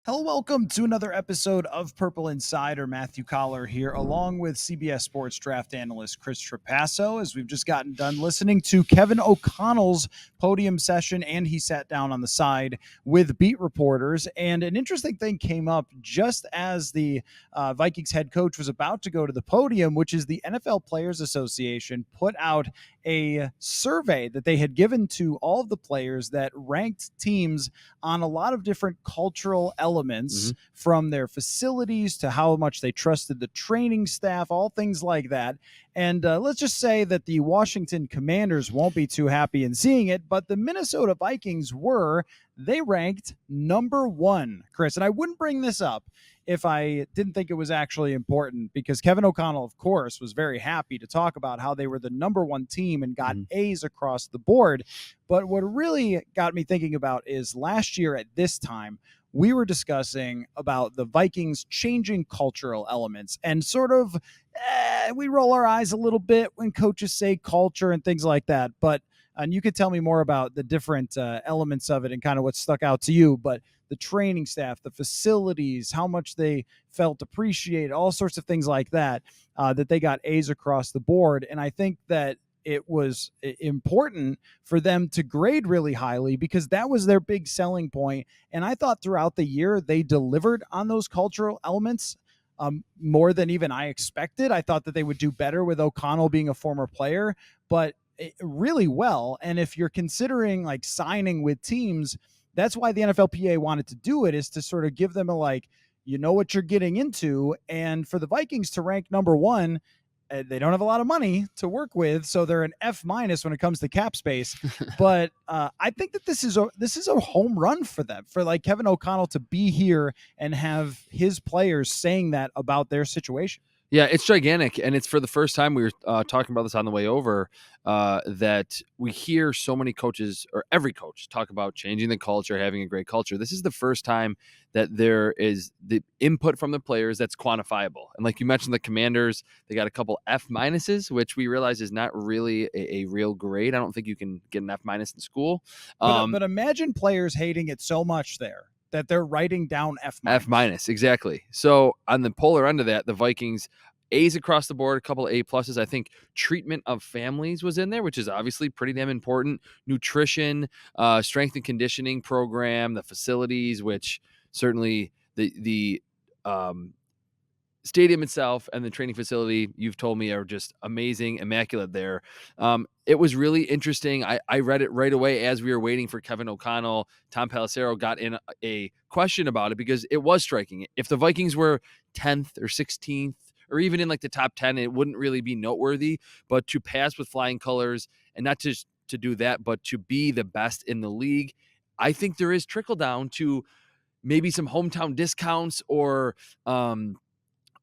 Hello, welcome to another episode of Purple Insider. Matthew Coller here, along with CBS Sports draft analyst Chris Trapasso, as we've just gotten done listening to Kevin O'Connell's podium session, and he sat down on the side with beat reporters. And an interesting thing came up just as the Vikings head coach was about to go to the podium, which is the NFL Players Association put out a survey that they had given to all of the players that ranked teams on a lot of different cultural elements, from their facilities to how much they trusted the training staff, all things like that. And let's just say that the Washington Commanders won't be too happy in seeing it, but the Minnesota Vikings were. They ranked number one, Chris. And I wouldn't bring this up if I didn't think it was actually important, because Kevin O'Connell, of course, was very happy to talk about how they were the number one team and got A's across the board. But what really got me thinking about is last year at this time, we were discussing about the Vikings changing cultural elements, and sort of we roll our eyes a little bit when coaches say culture and things like that. And you could tell me more about the different elements of it and kind of what stuck out to you. But the training staff, the facilities, how much they felt appreciated, all sorts of things like that, that they got A's across the board. And I think that it was important for them to grade really highly because that was their big selling point. And I thought throughout the year they delivered on those cultural elements more than even I expected. I thought that they would do better with O'Connell being a former player, but really well. And if you're considering like signing with teams, that's why the NFLPA wanted to do it, is to sort of give them a, like, you know what you're getting into. And for the Vikings to rank number one, they don't have a lot of money to work with, so they're an F- when it comes to cap space. But I think that this is a home run for them, for like Kevin O'Connell to be here and have his players saying that about their situation. Yeah, it's gigantic, and it's for the first time. We were talking about this on the way over, that we hear so many coaches, or every coach, talk about changing the culture, having a great culture. This is the first time that there is the input from the players that's quantifiable. And like you mentioned, the Commanders, they got a couple F minuses, which we realize is not really a real grade. I don't think you can get an F minus in school. But imagine players hating it so much there that they're writing down F minus. F minus, exactly. So on the polar end of that, the Vikings, A's across the board, a couple of A pluses. I think treatment of families was in there, which is obviously pretty damn important. Nutrition, strength and conditioning program, the facilities, which certainly the stadium itself and the training facility, you've told me, are just amazing, immaculate there. It was really interesting. I read it right away as we were waiting for Kevin O'Connell. Tom Pelissero got in a question about it because it was striking. If the Vikings were 10th or 16th or even in like the top 10, it wouldn't really be noteworthy. But to pass with flying colors, and not just to do that, but to be the best in the league, I think there is trickle down to maybe some hometown discounts, or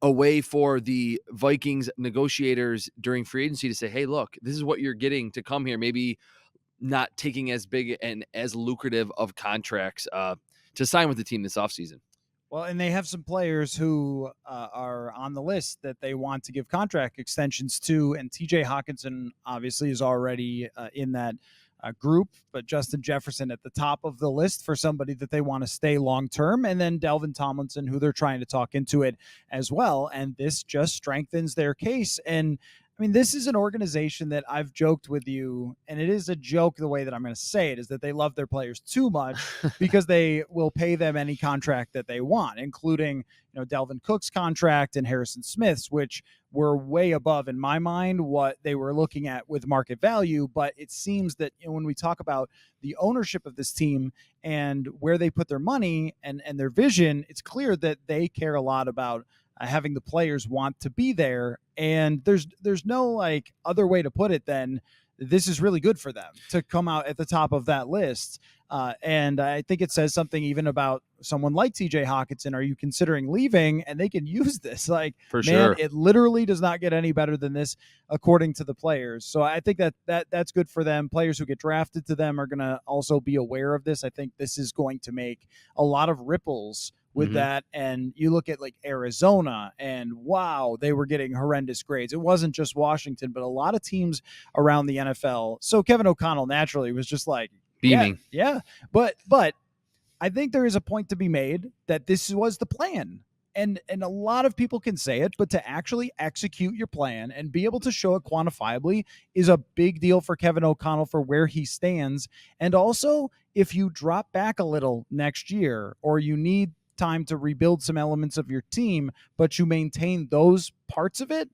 a way for the Vikings negotiators during free agency to say, hey, look, this is what you're getting to come here. Maybe not taking as big and as lucrative of contracts to sign with the team this offseason. Well, and they have some players who are on the list that they want to give contract extensions to. And TJ Hawkinson obviously is already in that group, but Justin Jefferson at the top of the list for somebody that they want to stay long term. And then Dalvin Tomlinson, who they're trying to talk into it as well. And this just strengthens their case. And I mean, this is an organization that I've joked with you, and it is a joke the way that I'm going to say it, is that they love their players too much because they will pay them any contract that they want, including, Dalvin Cook's contract and Harrison Smith's, which were way above, in my mind, what they were looking at with market value. But it seems that when we talk about the ownership of this team and where they put their money and their vision, it's clear that they care a lot about having the players want to be there. And there's no like other way to put it than this is really good for them to come out at the top of that list. And I think it says something even about someone like TJ Hawkinson. Are you considering leaving? And they can use this. Like, for sure, it literally does not get any better than this, according to the players. So I think that's good for them. Players who get drafted to them are going to also be aware of this. I think this is going to make a lot of ripples with that. And you look at like Arizona, and wow, they were getting horrendous grades. It wasn't just Washington, but a lot of teams around the NFL. So Kevin O'Connell naturally was just like beaming. Yeah. But I think there is a point to be made that this was the plan. And a lot of people can say it, but to actually execute your plan and be able to show it quantifiably is a big deal for Kevin O'Connell for where he stands. And also, if you drop back a little next year or you need time to rebuild some elements of your team, but you maintain those parts of it,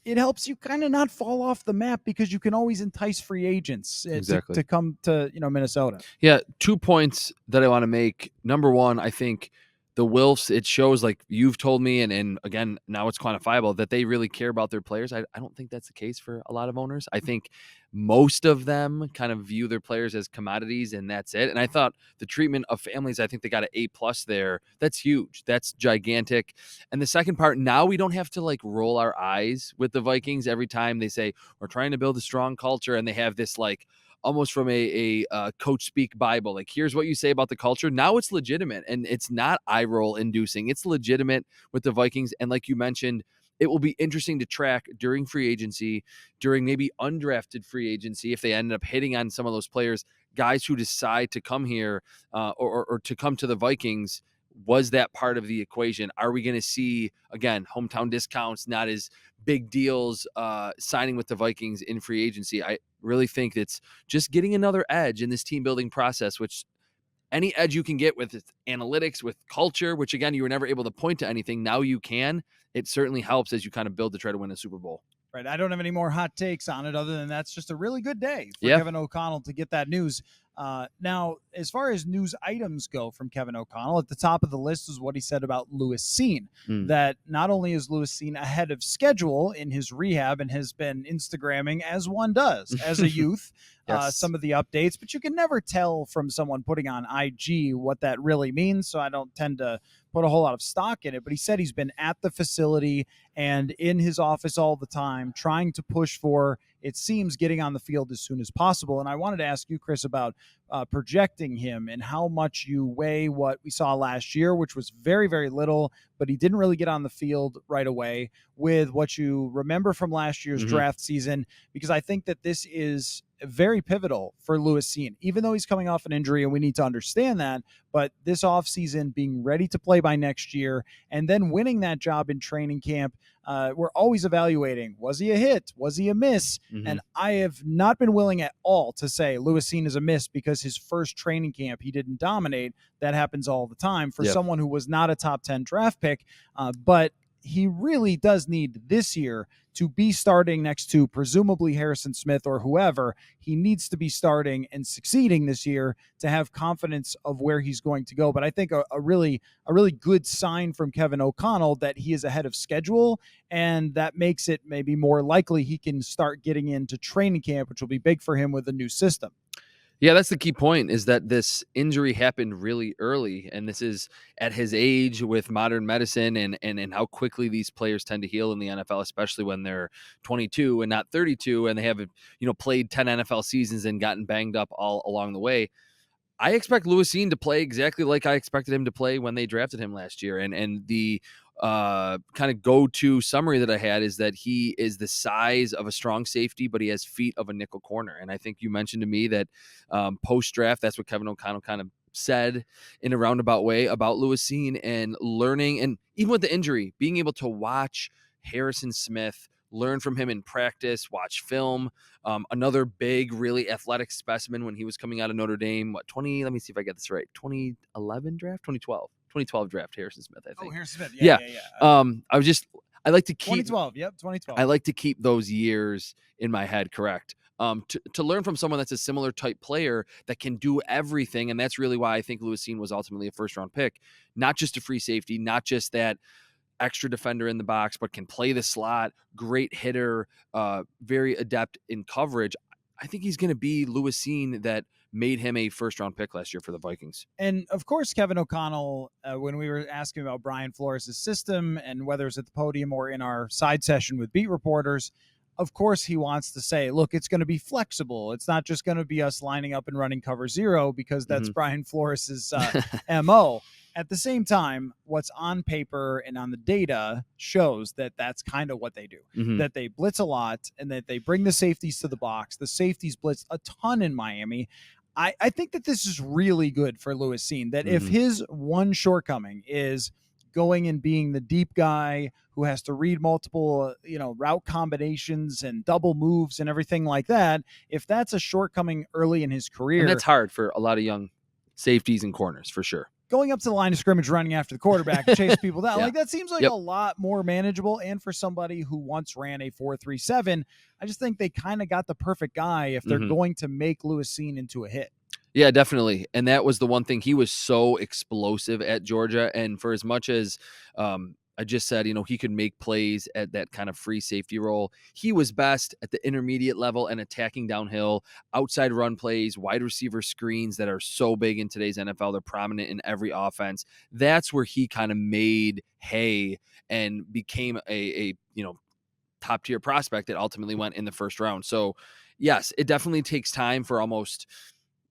it helps you kind of not fall off the map because you can always entice free agents Exactly. to come to Minnesota. Yeah, 2 points that I want to make. Number one, I think the Wilfs, it shows, like you've told me, and again, now it's quantifiable, that they really care about their players. I don't think that's the case for a lot of owners. I think most of them kind of view their players as commodities, and that's it. And I thought the treatment of families, I think they got an A+ there. That's huge. That's gigantic. And the second part, now we don't have to like roll our eyes with the Vikings every time they say we're trying to build a strong culture, and they have this like almost from a coach speak Bible. Like, here's what you say about the culture. Now it's legitimate, and it's not eye roll inducing. It's legitimate with the Vikings. And like you mentioned, it will be interesting to track during free agency, during maybe undrafted free agency, if they end up hitting on some of those players, guys who decide to come here or to come to the Vikings. Was that part of the equation? Are we going to see, again, hometown discounts, not as big deals, signing with the Vikings in free agency? I really think it's just getting another edge in this team building process, which any edge you can get with analytics, with culture, which again, you were never able to point to anything. Now you can. It certainly helps as you kind of build to try to win a Super Bowl. Right. I don't have any more hot takes on it other than that's just a really good day for Yeah. Kevin O'Connell to get that news. Now, as far as news items go from Kevin O'Connell, at the top of the list is what he said about Lewis Cine, that not only is Lewis Cine ahead of schedule in his rehab and has been Instagramming, as one does as a youth, Yes. some of the updates, but you can never tell from someone putting on IG what that really means. So I don't tend to put a whole lot of stock in it, but he said he's been at the facility and in his office all the time, trying to push for, it seems, getting on the field as soon as possible. And I wanted to ask you, Chris, about projecting him and how much you weigh what we saw last year, which was very, very little, but he didn't really get on the field right away, with what you remember from last year's draft season, because I think that this is very pivotal for Lewis Cine, even though he's coming off an injury, and we need to understand that. But this offseason, being ready to play by next year and then winning that job in training camp, we're always evaluating, was he a hit? Was he a miss? And I have not been willing at all to say Lewis Cine is a miss because his first training camp, he didn't dominate. That happens all the time for someone who was not a top 10 draft pick. But he really does need this year to be starting next to presumably Harrison Smith or whoever. He needs to be starting and succeeding this year to have confidence of where he's going to go. But I think a really good sign from Kevin O'Connell that he is ahead of schedule, and that makes it maybe more likely he can start getting into training camp, which will be big for him with a new system. Yeah, that's the key point, is that this injury happened really early, and this is at his age with modern medicine and how quickly these players tend to heal in the NFL, especially when they're 22 and not 32, and they have, played 10 NFL seasons and gotten banged up all along the way. I expect Lewis Cine to play exactly like I expected him to play when they drafted him last year. And the kind of go-to summary that I had is that he is the size of a strong safety, but he has feet of a nickel corner. And I think you mentioned to me that post-draft, that's what Kevin O'Connell kind of said in a roundabout way about Lewis Cine, and learning, and even with the injury, being able to watch Harrison Smith, learn from him in practice, watch film. Another big, really athletic specimen when he was coming out of Notre Dame. Let me see if I get this right. 2011 draft, 2012 draft, Harrison Smith, I think. Oh, Harrison Smith. Yeah. I like to keep 2012. Yep, 2012. I like to keep those years in my head correct. To learn from someone that's a similar type player that can do everything. And that's really why I think Lewis Cine was ultimately a first-round pick. Not just a free safety, not just that extra defender in the box, but can play the slot, great hitter, very adept in coverage. I think he's going to be Lewis Cine that made him a first-round pick last year for the Vikings. And, of course, Kevin O'Connell, when we were asking about Brian Flores' system and whether it's at the podium or in our side session with beat reporters, of course he wants to say, look, it's going to be flexible. It's not just going to be us lining up and running cover zero, because that's Brian Flores' MO. At the same time, what's on paper and on the data shows that that's kind of what they do, that they blitz a lot and that they bring the safeties to the box. The safeties blitz a ton in Miami. I think that this is really good for Lewis Cine, that if Mhm. his one shortcoming is going and being the deep guy who has to read multiple, route combinations and double moves and everything like that, if that's a shortcoming early in his And career, that's hard for a lot of young safeties and corners for sure. going up to the line of scrimmage, running after the quarterback, chase people down, Yeah. like that seems like Yep. a lot more manageable. And for somebody who once ran a 4.37, I just think they kind of got the perfect guy if they're Mhm. going to make Lewis Cine into a hit. Yeah, definitely. And that was the one thing. He was so explosive at Georgia. And for as much as I just said, he could make plays at that kind of free safety role, he was best at the intermediate level and attacking downhill, outside run plays, wide receiver screens that are so big in today's NFL. They're prominent in every offense. That's where he kind of made hay and became a top tier prospect that ultimately went in the first round. So, yes, it definitely takes time for almost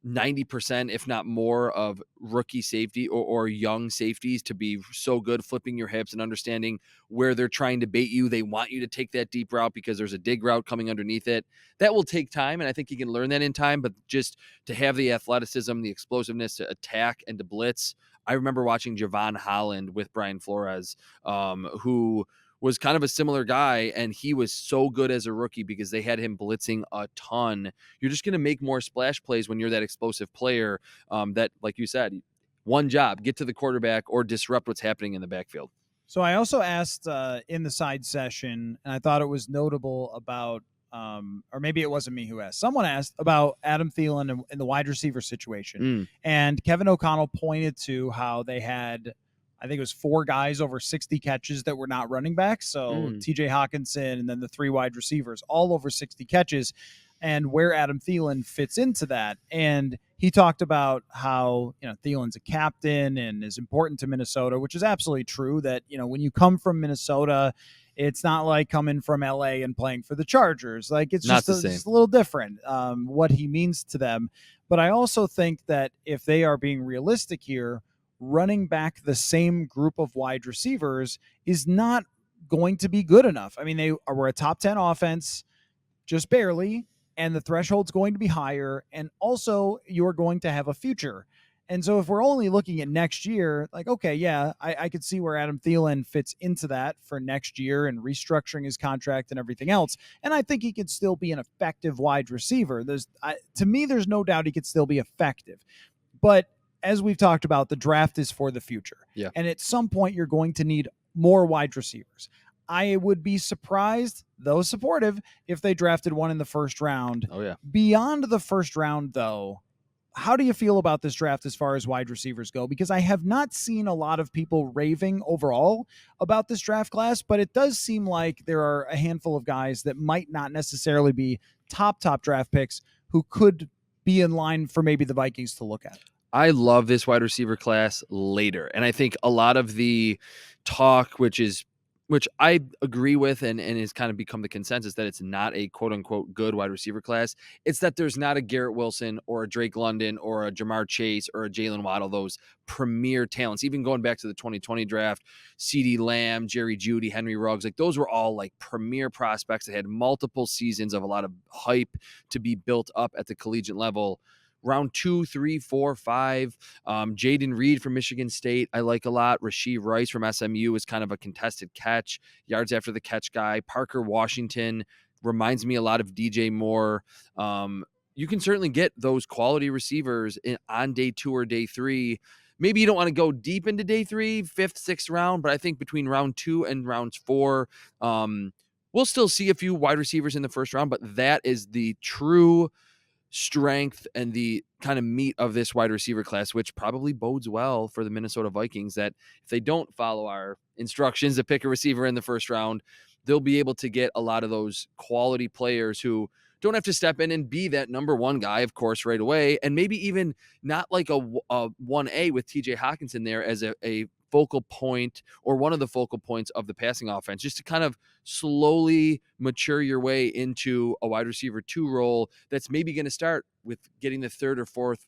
90%, if not more, of rookie safety or young safeties to be so good flipping your hips and understanding where they're trying to bait you. They want you to take that deep route because there's a dig route coming underneath it. That will take time, and I think you can learn that in time, but just to have the athleticism, the explosiveness to attack and to blitz. I remember watching Javon Holland with Brian Flores, who was kind of a similar guy, and he was so good as a rookie because they had him blitzing a ton. You're just going to make more splash plays when you're that explosive player that, like you said, one job, get to the quarterback or disrupt what's happening in the backfield. So I also asked in the side session, and I thought it was notable about, or maybe it wasn't me who asked. Someone asked about Adam Thielen and the wide receiver situation, and Kevin O'Connell pointed to how they had, I think it was 4 guys over 60 catches that were not running backs. So T.J. Hawkinson and then the 3 wide receivers, all over 60 catches, and where Adam Thielen fits into that. And he talked about how, Thielen's a captain and is important to Minnesota, which is absolutely true. That, when you come from Minnesota, it's not like coming from LA and playing for the Chargers. Like it's Not just the same. just a little different, what he means to them. But I also think that if they are being realistic here, running back the same group of wide receivers is not going to be good enough. I mean, they were a top 10 offense, just barely, and the threshold's going to be higher, and also you're going to have a future. And so if we're only looking at next year, like, okay, yeah, I could see where Adam Thielen fits into that for next year and restructuring his contract and everything else. And I think he could still be an effective wide receiver. To me, there's no doubt he could still be effective. But as we've talked about, the draft is for the future. Yeah. And at some point, you're going to need more wide receivers. I would be surprised, though supportive, if they drafted one in the first round. Oh, yeah. Beyond the first round, though, how do you feel about this draft as far as wide receivers go? Because I have not seen a lot of people raving overall about this draft class, but it does seem like there are a handful of guys that might not necessarily be top draft picks who could be in line for maybe the Vikings to look at. I love this wide receiver class later. And I think a lot of the talk, which I agree with and has kind of become the consensus that it's not a quote unquote good wide receiver class. It's that there's not a Garrett Wilson or a Drake London or a Jamar Chase or a Jalen Waddle, those premier talents. Even going back to the 2020 draft, CeeDee Lamb, Jerry Jeudy, Henry Ruggs, like those were all like premier prospects that had multiple seasons of a lot of hype to be built up at the collegiate level. Round 2, 3, 4, 5. Jaden Reed from Michigan State, I like a lot. Rashee Rice from SMU is kind of a contested catch, yards after the catch guy. Parker Washington reminds me a lot of DJ Moore. You can certainly get those quality receivers on day 2 or day 3. Maybe you don't want to go deep into day 3, 5th, 6th round, but I think between round 2 and round 4, we'll still see a few wide receivers in the first round, but that is the true strength and the kind of meat of this wide receiver class, which probably bodes well for the Minnesota Vikings, that if they don't follow our instructions to pick a receiver in the first round, they'll be able to get a lot of those quality players who don't have to step in and be that number 1 guy, of course, right away. And maybe even not like a 1A with TJ Hawkinson there as a focal point or one of the focal points of the passing offense, just to kind of slowly mature your way into a wide receiver 2 role that's maybe going to start with getting the 3rd or 4th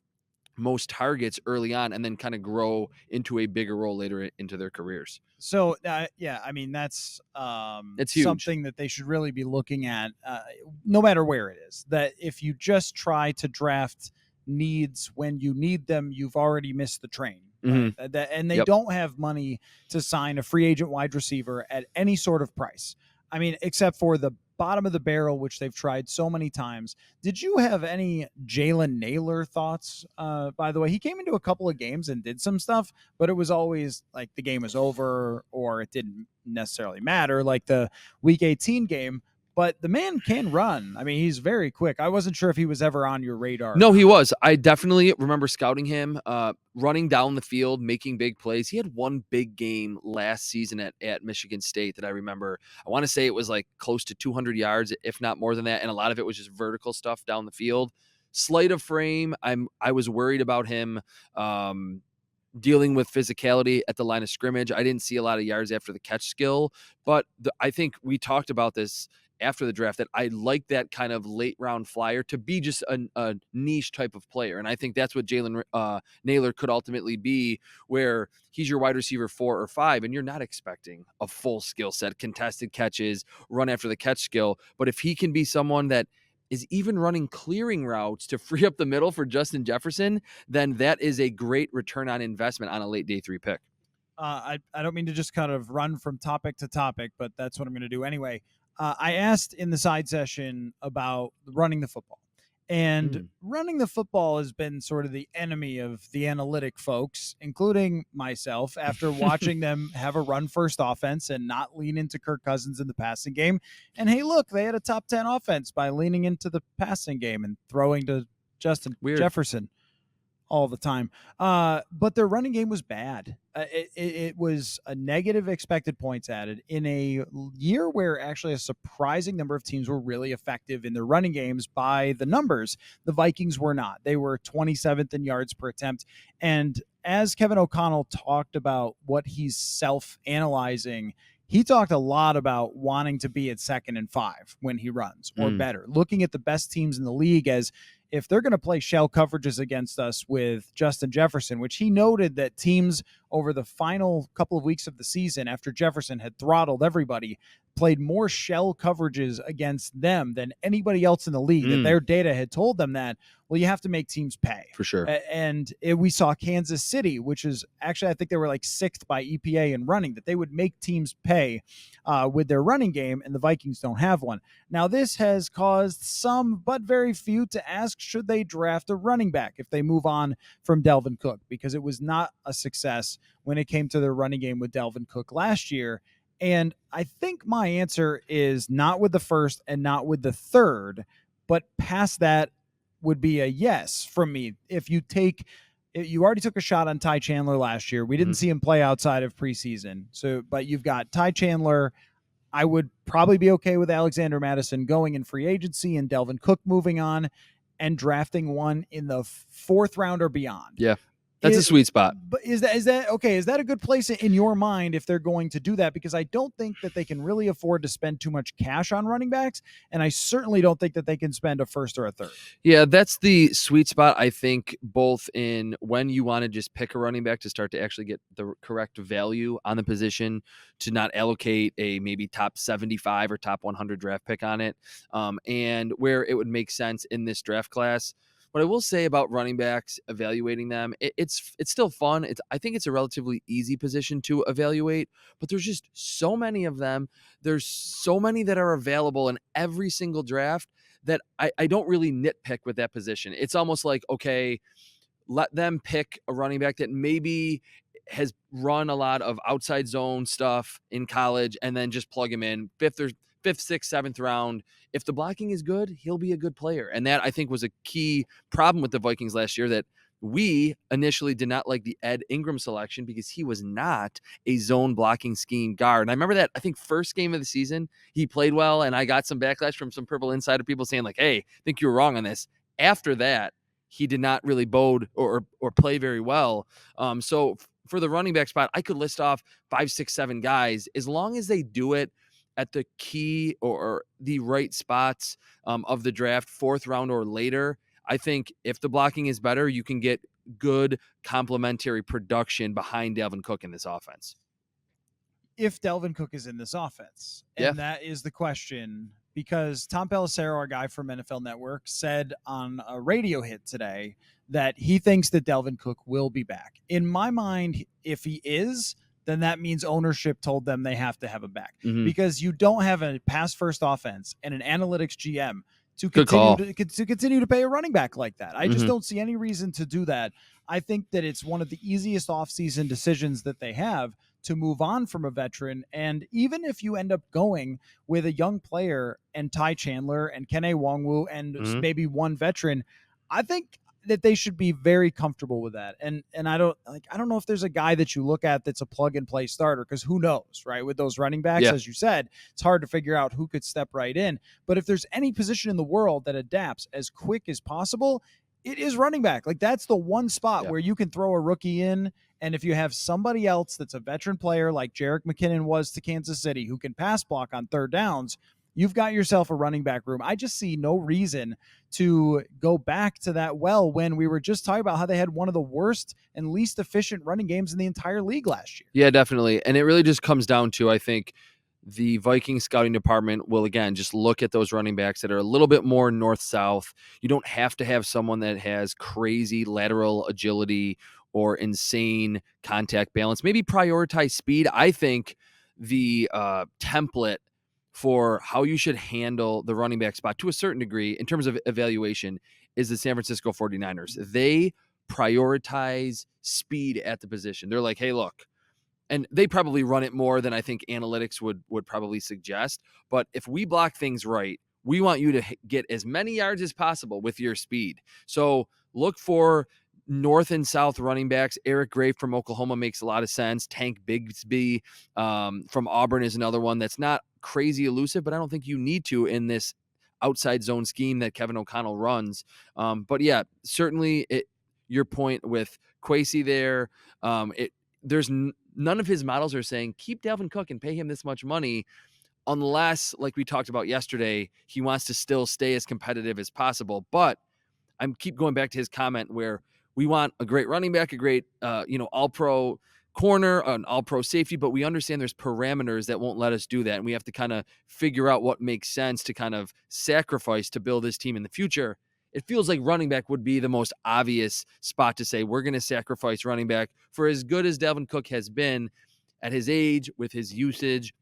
most targets early on and then kind of grow into a bigger role later into their careers. So, yeah, I mean, that's it's something that they should really be looking at, no matter where it is. That if you just try to draft needs when you need them, you've already missed the train. Mhm. And they Yep. don't have money to sign a free agent wide receiver at any sort of price. I mean, except for the bottom of the barrel, which they've tried so many times. Did you have any Jalen Naylor thoughts? By the way, he came into a couple of games and did some stuff, but it was always like the game was over or it didn't necessarily matter, like the Week 18 game. But the man can run. I mean, he's very quick. I wasn't sure if he was ever on your radar. No, he was. I definitely remember scouting him, running down the field, making big plays. He had one big game last season at Michigan State that I remember. I want to say it was like close to 200 yards, if not more than that, and a lot of it was just vertical stuff down the field. Slight of frame. I was worried about him dealing with physicality at the line of scrimmage. I didn't see a lot of yards after the catch skill, but I think we talked about this after the draft that I like that kind of late round flyer to be just a niche type of player. And I think that's what Jalen Naylor could ultimately be, where he's your wide receiver 4 or 5, and you're not expecting a full skill set, contested catches, run after the catch skill. But if he can be someone that is even running clearing routes to free up the middle for Justin Jefferson, then that is a great return on investment on a late day 3 pick. I don't mean to just kind of run from topic to topic, but that's what I'm going to do anyway. I asked in the side session about running the football. And running the football has been sort of the enemy of the analytic folks, including myself, after watching them have a run-first offense and not lean into Kirk Cousins in the passing game. And, hey, look, they had a top 10 offense by leaning into the passing game and throwing to Justin Jefferson all the time. But their running game was bad. It was a negative expected points added in a year where actually a surprising number of teams were really effective in their running games by the numbers. The Vikings were not. They were 27th in yards per attempt. And as Kevin O'Connell talked about what he's self-analyzing, he talked a lot about wanting to be at 2nd and 5 when he runs or better, looking at the best teams in the league as if they're going to play shell coverages against us with Justin Jefferson, which he noted that teams over the final couple of weeks of the season after Jefferson had throttled everybody played more shell coverages against them than anybody else in the league, that their data had told them that, well, you have to make teams pay. For sure. And we saw Kansas City, which is actually, I think they were like 6th by EPA in running, that they would make teams pay with their running game, and the Vikings don't have one. Now, this has caused some, but very few, to ask, should they draft a running back if they move on from Dalvin Cook? Because it was not a success when it came to their running game with Dalvin Cook last year. And I think my answer is not with the 1st and not with the 3rd, but past that would be a yes from me. If you already took a shot on Ty Chandler last year. We didn't see him play outside of preseason. But you've got Ty Chandler. I would probably be okay with Alexander Mattison going in free agency and Dalvin Cook moving on and drafting one in the 4th round or beyond. Yeah. That's a sweet spot. But is that okay? Is that a good place in your mind if they're going to do that? Because I don't think that they can really afford to spend too much cash on running backs, and I certainly don't think that they can spend a 1st or a 3rd. Yeah, that's the sweet spot, I think, both in when you want to just pick a running back to start to actually get the correct value on the position, to not allocate a maybe top 75 or top 100 draft pick on it, and where it would make sense in this draft class. What I will say about running backs, evaluating them, it's still fun. I think it's a relatively easy position to evaluate, but there's just so many of them. There's so many that are available in every single draft that I don't really nitpick with that position. It's almost like, okay, let them pick a running back that maybe has run a lot of outside zone stuff in college and then just plug him in 5th, 6th, 7th round. If the blocking is good, he'll be a good player. And that, I think, was a key problem with the Vikings last year, that we initially did not like the Ed Ingram selection because he was not a zone blocking scheme guard. And I remember that, I think, first game of the season, he played well, and I got some backlash from some Purple Insider people saying like, hey, I think you were wrong on this. After that, he did not really bode or play very well. So for the running back spot, I could list off 5, 6, 7 guys, as long as they do it at the key or the right spots of the draft, 4th round or later. I think if the blocking is better, you can get good complementary production behind Dalvin Cook in this offense. If Dalvin Cook is in this offense, and that is the question. because Tom Pelissero, our guy from NFL Network, said on a radio hit today that he thinks that Dalvin Cook will be back. In my mind, if he is, then that means ownership told them they have to have him back, because you don't have a pass first offense and an analytics GM to continue to pay a running back like that. I just don't see any reason to do that. I think that it's one of the easiest offseason decisions that they have to move on from a veteran. And even if you end up going with a young player and Ty Chandler and Kene Nwangwu and maybe one veteran, I think that they should be very comfortable with that. And I don't know if there's a guy that you look at that's a plug and play starter, because who knows, right? With those running backs, as you said, it's hard to figure out who could step right in. But if there's any position in the world that adapts as quick as possible, it is running back. Like, that's the one spot where you can throw a rookie in. And if you have somebody else that's a veteran player like Jerick McKinnon was to Kansas City, who can pass block on third downs, you've got yourself a running back room. I just see no reason to go back to that well when we were just talking about how they had one of the worst and least efficient running games in the entire league last year. Yeah, definitely. And it really just comes down to, I think, the Vikings scouting department will, again, just look at those running backs that are a little bit more north-south. You don't have to have someone that has crazy lateral agility or insane contact balance. Maybe prioritize speed. I think the template for how you should handle the running back spot to a certain degree in terms of evaluation is the San Francisco 49ers. They prioritize speed at the position. They're like, hey, look, and they probably run it more than I think analytics would probably suggest. But if we block things right, we want you to get as many yards as possible with your speed. So look for north and south running backs. Eric Gray from Oklahoma makes a lot of sense. Tank Bigsby from Auburn is another one that's not crazy elusive, but I don't think you need to in this outside zone scheme that Kevin O'Connell runs. But yeah, certainly your point with Kwesi there, there's none of his models are saying keep Dalvin Cook and pay him this much money, unless, like we talked about yesterday, he wants to still stay as competitive as possible. But I keep going back to his comment where we want a great running back, a great, all-pro corner, an all-pro safety, but we understand there's parameters that won't let us do that. And we have to kind of figure out what makes sense to kind of sacrifice to build this team in the future. It feels like running back would be the most obvious spot to say, we're going to sacrifice running back for as good as Dalvin Cook has been at his age, with his usage,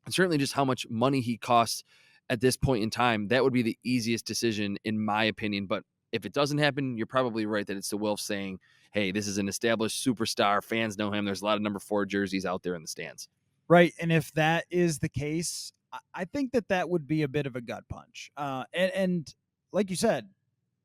and certainly just how much money he costs at this point in time. That would be the easiest decision in my opinion. But if it doesn't happen, you're probably right that it's the Wilf saying, hey, this is an established superstar. Fans know him. There's a lot of number 4 jerseys out there in the stands. Right. And if that is the case, I think that would be a bit of a gut punch. And like you said,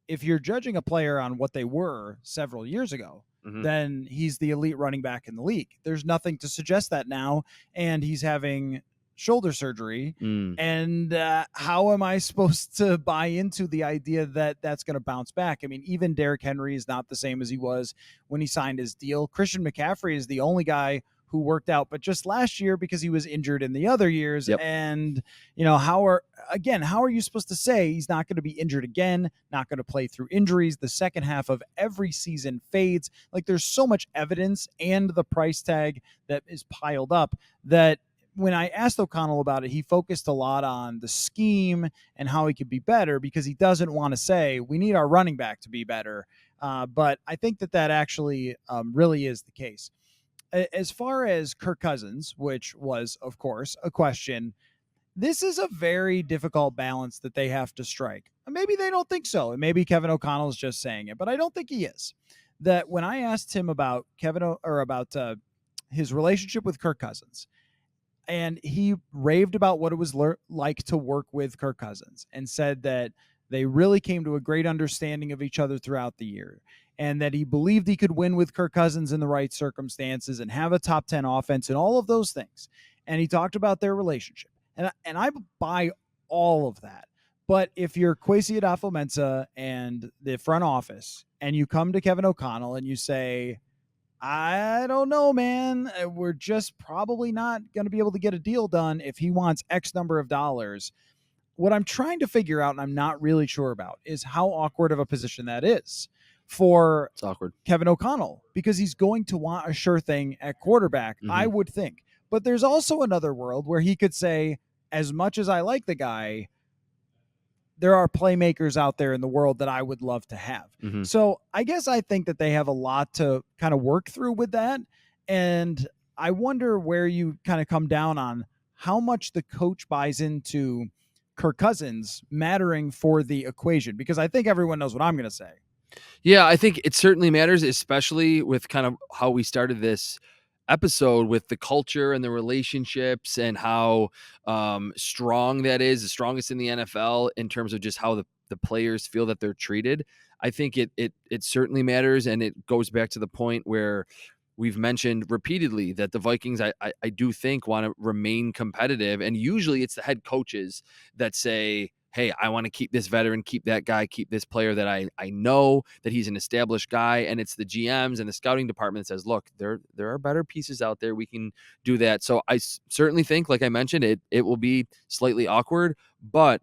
if you're judging a player on what they were several years ago, then he's the elite running back in the league. There's nothing to suggest that now. And he's having shoulder surgery. And how am I supposed to buy into the idea that that's going to bounce back? I mean, even Derrick Henry is not the same as he was when he signed his deal. Christian McCaffrey is the only guy who worked out, but just last year because he was injured in the other years. And, how are you supposed to say he's not going to be injured again, not going to play through injuries? The second half of every season fades. Like, there's so much evidence and the price tag that is piled up that when I asked O'Connell about it, he focused a lot on the scheme and how he could be better, because he doesn't want to say we need our running back to be better. But I think that actually really is the case. As far as Kirk Cousins, which was, of course, a question, this is a very difficult balance that they have to strike. Maybe they don't think so, and maybe Kevin O'Connell is just saying it, but I don't think he is. That when I asked him about his relationship with Kirk Cousins, and he raved about what it was like to work with Kirk Cousins, and said that they really came to a great understanding of each other throughout the year, and that he believed he could win with Kirk Cousins in the right circumstances and have a top 10 offense and all of those things. And he talked about their relationship. And I buy all of that. But if you're Kwesi Adolfo-Mensah and the front office, and you come to Kevin O'Connell and you say, I don't know, man, we're just probably not going to be able to get a deal done if he wants X number of dollars. What I'm trying to figure out, and I'm not really sure about, is how awkward of a position that is for Kevin O'Connell, because he's going to want a sure thing at quarterback, I would think. But there's also another world where he could say, as much as I like the guy, there are playmakers out there in the world that I would love to have. Mm-hmm. So I guess I think that they have a lot to kind of work through with that. And I wonder where you kind of come down on how much the coach buys into Kirk Cousins mattering for the equation, because I think everyone knows what I'm going to say. Yeah, I think it certainly matters, especially with kind of how we started this episode with the culture and the relationships and how strong that is, the strongest in the NFL in terms of just how the players feel that they're treated. I think it certainly matters, and it goes back to the point where we've mentioned repeatedly that the Vikings, I do think, want to remain competitive, and usually it's the head coaches that say, hey, I want to keep this veteran, keep that guy, keep this player that I know that he's an established guy. And it's the GMs and the scouting department that says, look, there are better pieces out there. We can do that. So I certainly think, like I mentioned, it will be slightly awkward. But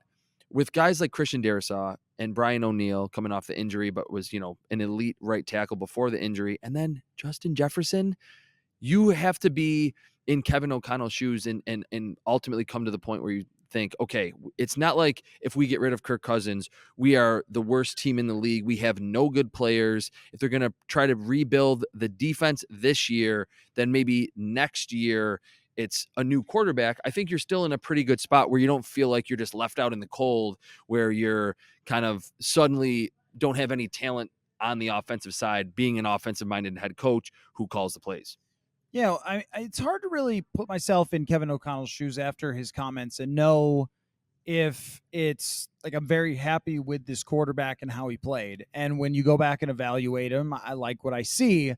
with guys like Christian Darrisaw and Brian O'Neill coming off the injury, but was, an elite right tackle before the injury, and then Justin Jefferson, you have to be in Kevin O'Connell's shoes and ultimately come to the point where you think, okay, it's not like if we get rid of Kirk Cousins, we are the worst team in the league. We have no good players. If they're going to try to rebuild the defense this year, then maybe next year it's a new quarterback. I think you're still in a pretty good spot where you don't feel like you're just left out in the cold, where you're kind of suddenly don't have any talent on the offensive side, being an offensive-minded head coach who calls the plays. It's hard to really put myself in Kevin O'Connell's shoes after his comments and know if it's like I'm very happy with this quarterback and how he played. And when you go back and evaluate him, I like what I see,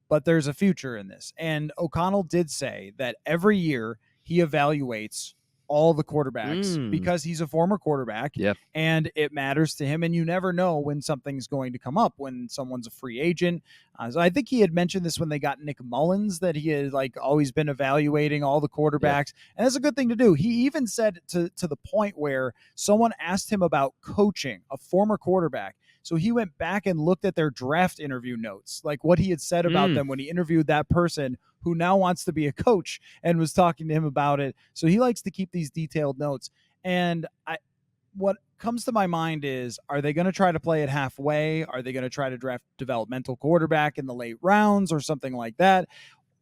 but there's a future in this. And O'Connell did say that every year he evaluates all the quarterbacks because he's a former quarterback, and it matters to him. And you never know when something's going to come up, when someone's a free agent. So I think he had mentioned this when they got Nick Mullins, that he had always been evaluating all the quarterbacks. And that's a good thing to do. He even said to the point where someone asked him about coaching a former quarterback. So he went back and looked at their draft interview notes, like what he had said about them when he interviewed that person who now wants to be a coach, and was talking to him about it. So he likes to keep these detailed notes. And what comes to my mind is, are they going to try to play it halfway? Are they going to try to draft developmental quarterback in the late rounds or something like that?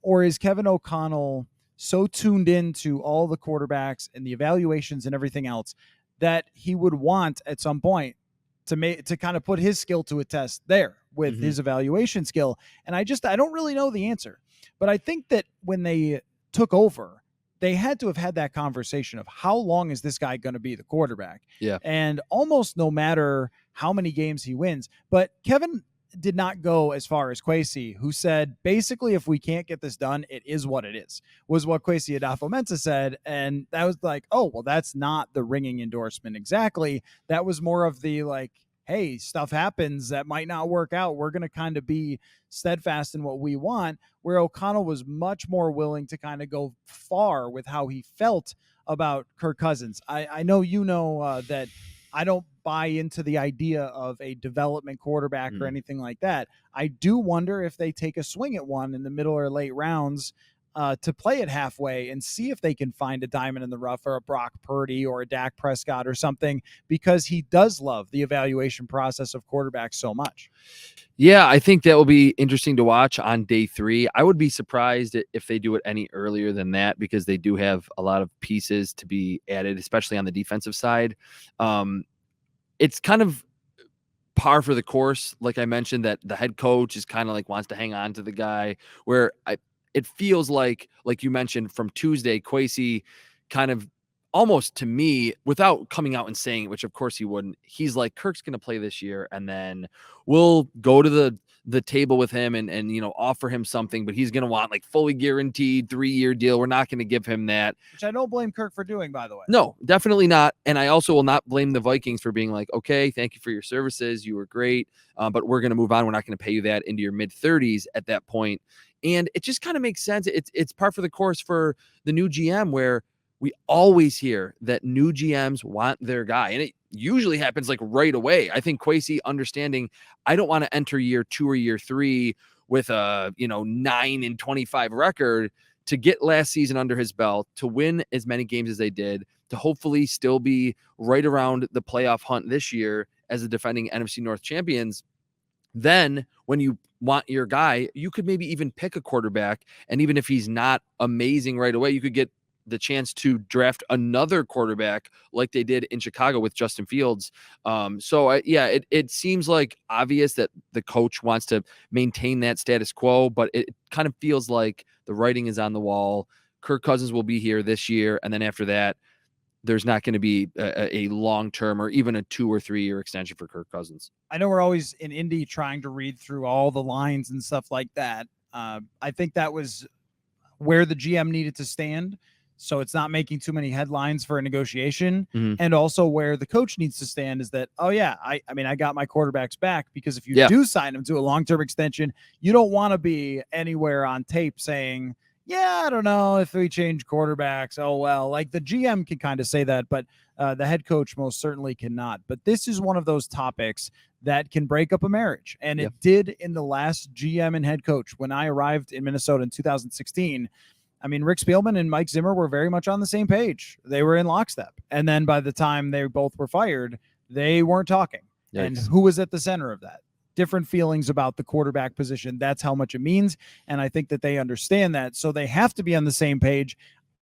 Or is Kevin O'Connell so tuned into all the quarterbacks and the evaluations and everything else that he would want at some point to kind of put his skill to a test there with his evaluation skill? And I don't really know the answer. But I think that when they took over, they had to have had that conversation of how long is this guy going to be the quarterback? Yeah. And almost no matter how many games he wins. But Kevin did not go as far as Kwesi, who said, basically, if we can't get this done, it is what it is, was what Kwesi Adafo-Mensah said. And that was like, oh, well, that's not the ringing endorsement exactly. That was more of the hey, stuff happens that might not work out. We're going to kind of be steadfast in what we want, where O'Connell was much more willing to kind of go far with how he felt about Kirk Cousins. I know that I don't buy into the idea of a development quarterback or anything like that. I do wonder if they take a swing at one in the middle or late rounds to play it halfway and see if they can find a diamond in the rough, or a Brock Purdy or a Dak Prescott or something, because he does love the evaluation process of quarterbacks so much. Yeah, I think that will be interesting to watch on day 3. I would be surprised if they do it any earlier than that, because they do have a lot of pieces to be added, especially on the defensive side. It's kind of par for the course, like I mentioned, that the head coach is kind of wants to hang on to the guy, where it feels like you mentioned from Tuesday, Kwesi kind of almost, to me, without coming out and saying it, which of course he wouldn't, he's like, Kirk's going to play this year, and then we'll go to the table with him and offer him something, but he's going to want fully guaranteed 3-year deal. We're not going to give him that. Which I don't blame Kirk for doing, by the way. No, definitely not. And I also will not blame the Vikings for being like, okay, thank you for your services. You were great, but we're going to move on. We're not going to pay you that into your mid-30s at that point. And it just kind of makes sense. It's par for the course for the new GM, where we always hear that new GMs want their guy, and it usually happens right away. I think Kwesi understanding, I don't want to enter year 2 or year 3 with a 9-25 record, to get last season under his belt, to win as many games as they did, to hopefully still be right around the playoff hunt this year as the defending NFC North champions, then when you want your guy, you could maybe even pick a quarterback. And even if he's not amazing right away, you could get the chance to draft another quarterback like they did in Chicago with Justin Fields. It seems like obvious that the coach wants to maintain that status quo, but it kind of feels like the writing is on the wall. Kirk Cousins will be here this year. And then after that, there's not going to be a long-term or even a 2 or 3 year extension for Kirk Cousins. I know we're always in Indy trying to read through all the lines and stuff like that. I think that was where the GM needed to stand, so it's not making too many headlines for a negotiation. And also where the coach needs to stand is that, oh yeah, I got my quarterbacks back, because if you do sign them to a long-term extension, you don't want to be anywhere on tape saying, yeah, I don't know if we change quarterbacks. Oh, well, like the GM can kind of say that, but the head coach most certainly cannot. But this is one of those topics that can break up a marriage. And it did in the last GM and head coach. When I arrived in Minnesota in 2016, I mean, Rick Spielman and Mike Zimmer were very much on the same page. They were in lockstep. And then by the time they both were fired, they weren't talking. Yikes. And who was at the center of that? Different feelings about the quarterback position. That's how much it means. And I think that they understand that. So they have to be on the same page.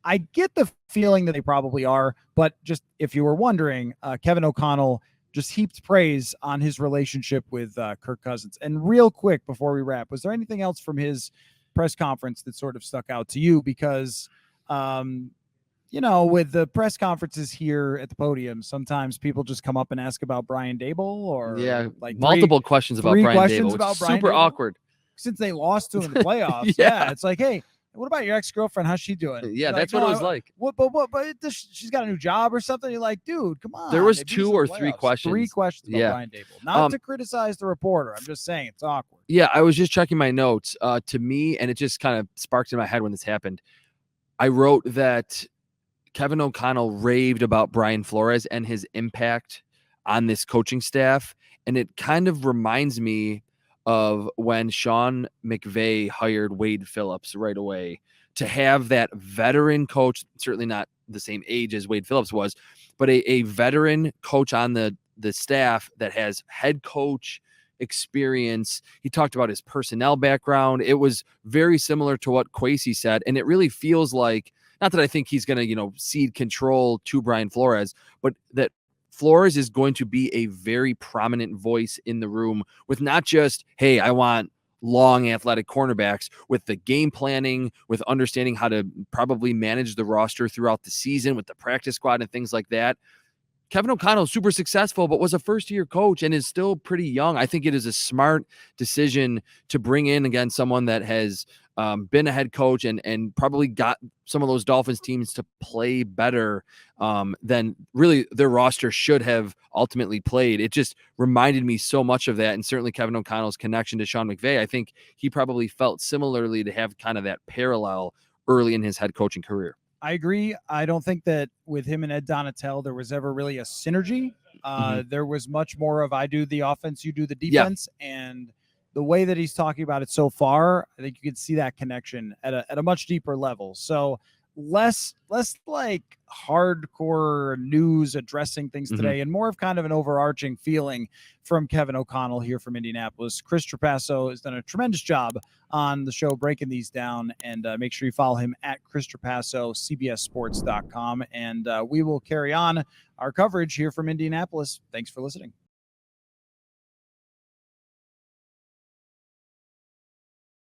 I get the feeling that they probably are, but just if you were wondering, Kevin O'Connell just heaped praise on his relationship with Kirk Cousins. And real quick before we wrap, was there anything else from his press conference that sort of stuck out to you? Because, with the press conferences here at the podium, sometimes people just come up and ask about Brian Daboll, or like multiple questions about Brian Daboll, which is super awkward since they lost to him in the playoffs. It's like, hey, what about your ex-girlfriend? How's she doing? Yeah, that's what it was like. She's got a new job or something. You're like, dude, come on. There was 2 or 3 questions. 3 questions about Brian Daboll. Not to criticize the reporter. I'm just saying it's awkward. Yeah, I was just checking my notes. To me, and it just kind of sparked in my head when this happened, I wrote that Kevin O'Connell raved about Brian Flores and his impact on this coaching staff. And it kind of reminds me of when Sean McVay hired Wade Phillips right away, to have that veteran coach, certainly not the same age as Wade Phillips was, but a veteran coach on the staff that has head coach experience. He talked about his personnel background. It was very similar to what Kwesi said. And it really feels like, not that I think he's going to, cede control to Brian Flores, but that Flores is going to be a very prominent voice in the room with not just, hey, I want long athletic cornerbacks, with the game planning, with understanding how to probably manage the roster throughout the season with the practice squad and things like that. Kevin O'Connell is super successful, but was a first-year coach and is still pretty young. I think it is a smart decision to bring in, again, someone that has been a head coach and probably got some of those Dolphins teams to play better than really their roster should have ultimately played. It just reminded me so much of that, and certainly Kevin O'Connell's connection to Sean McVay. I think he probably felt similarly to have kind of that parallel early in his head coaching career. I agree. I don't think that with him and Ed Donatel, there was ever really a synergy. There was much more of, I do the offense, you do the defense. Yeah. And the way that he's talking about it so far, I think you can see that connection at a much deeper level. So less like hardcore news addressing things today, and more of kind of an overarching feeling from Kevin O'Connell here from Indianapolis. Chris Trapasso has done a tremendous job on the show breaking these down, and make sure you follow him at Chris Trapasso, CBSSports.com, and we will carry on our coverage here from Indianapolis. Thanks for listening.